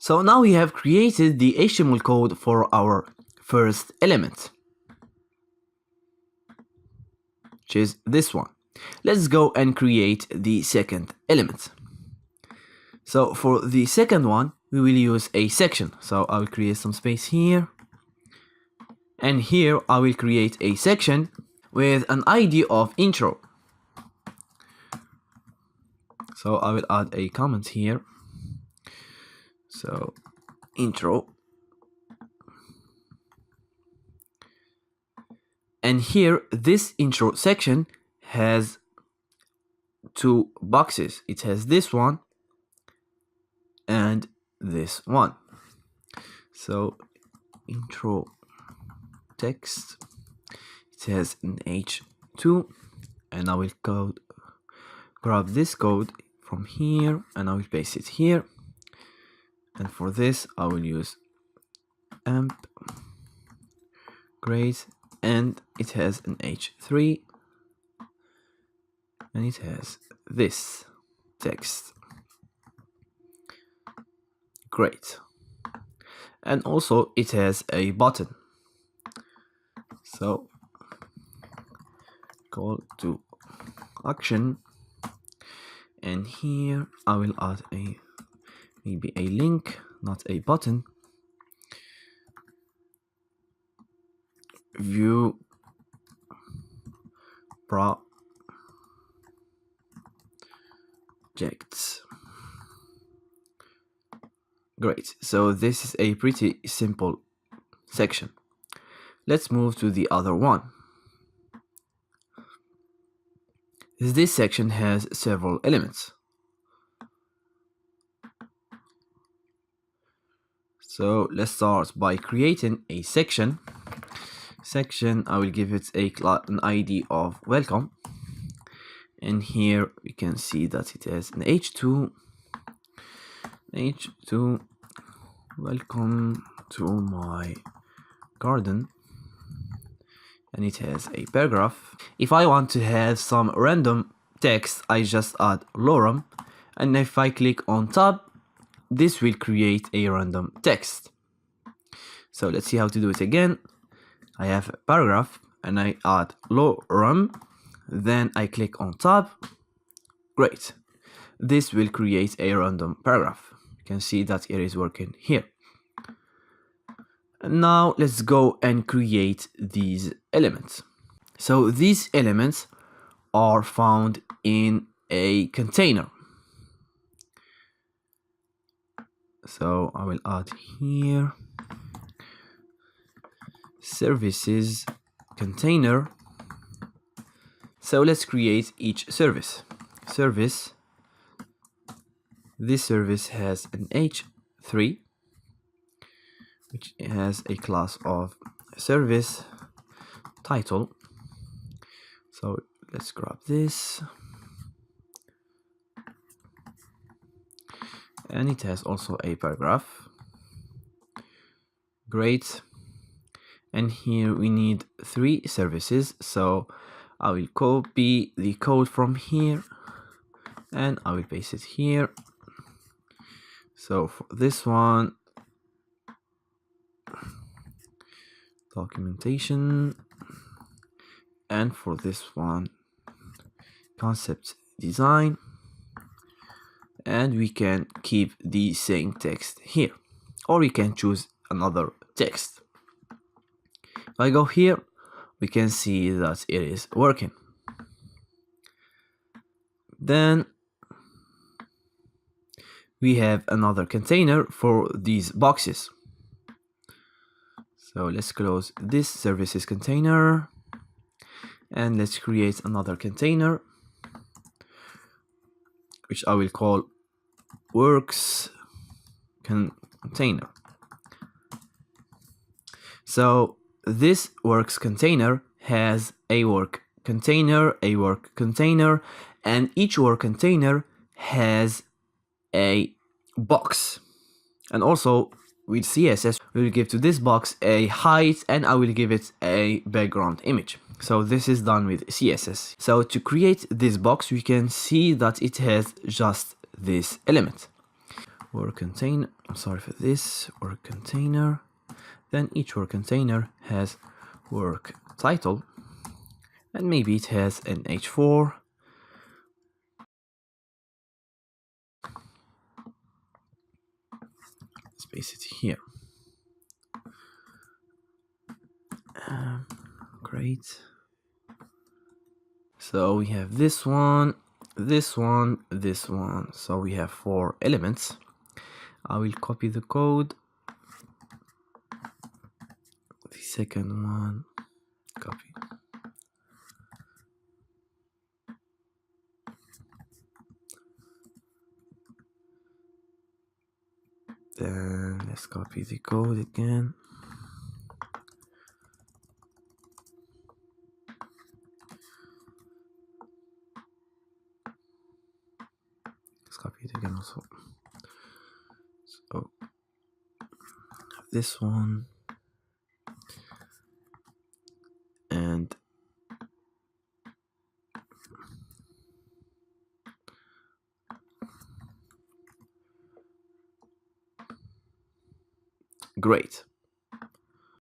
So now we have created the HTML code for our first element, which is this one. Let's go and create the second element. So for the second one, we will use a section. So I will create some space here. And here I will create a section with an ID of intro. So I will add a comment here. So intro. And here this intro section has two boxes. It has this one and this one. So intro text, it has an h2, and I will grab this code from here and I will paste it here. And for this I will use amp great, and it has an h3 and it has this text. Great. And also it has a button. So call to action, and here I will add maybe a link, not a button. View projects. Great, so this is a pretty simple section. Let's move to the other one. This section has several elements. So let's start by creating a section. I will give it an ID of welcome. And here we can see that it has an h2. Welcome to my garden. And it has a paragraph. If I want to have some random text, I just add lorem, and if I click on tab, this will create a random text. So let's see how to do it again. I have a paragraph and I add lorem, then I click on tab. Great. This will create a random paragraph. You can see that it is working here. Now let's go and create these elements. So these elements are found in a container. So I will add here services container. So let's create each service. This service has an h3, which has a class of service title. So let's grab this, and it has also a paragraph. Great. And here we need 3 services, so I will copy the code from here and I will paste it here. So for this one, documentation, and for this one, concept design, and we can keep the same text here, or we can choose another text. If I go here, we can see that it is working. Then we have another container for these boxes. So let's close this services container and let's create another container, which I will call works container. So this works container has a work container, and each work container has a box. And also with CSS, we will give to this box a height and I will give it a background image. So this is done with CSS. So to create this box, we can see that it has just this element. work container. I'm sorry for this, work container. Then each work container has work title, and maybe it has an h4. Let's paste it here. Great. So we have this one, this one, this one. So we have 4 elements. I will copy the code. The second one, copy. Then let's copy the code again. Let's copy it again also. So this one and great.